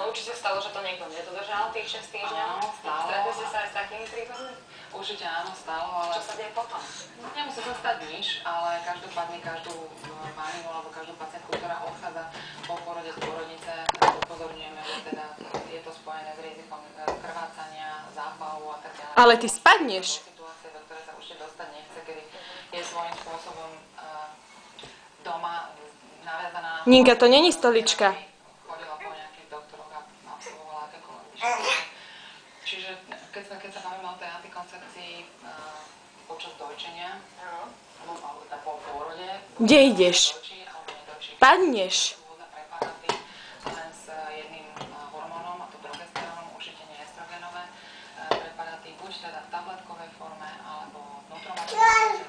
určite stalo, že to niekto nedodržal tých 6 týždňov? Áno, stalo. Stretli ste sa aj s takými prípadmi? Určite áno, stalo, ale... Čo sa deje potom? Nemusí sa stať nič, ale každopádne každú maminu alebo každú pacientku, ktorá odchádza po porode z pôrodnice, upozorňujeme, že teda je to spojené s rizikom krvácania, zápalu a tak ďalej. Ale ty spadneš. Situácie, do ktorej sa určite dostať nechce, kedy je svojím spôsobom doma naviazaná... Ninka, to není stolička. Chodila po nejakých doktoroch a absolvovala akékoľvek vyšetrenie. Čiže keď sa bavíme o tej antikoncepcii počas dojčenia, alebo po pôrode... Kde ideš? Padneš. Preparáty len s jedným hormónom, a to progesterónom, určite nie estrogenové preparáty, buď teda v tabletkovej forme, alebo vnútromačkovej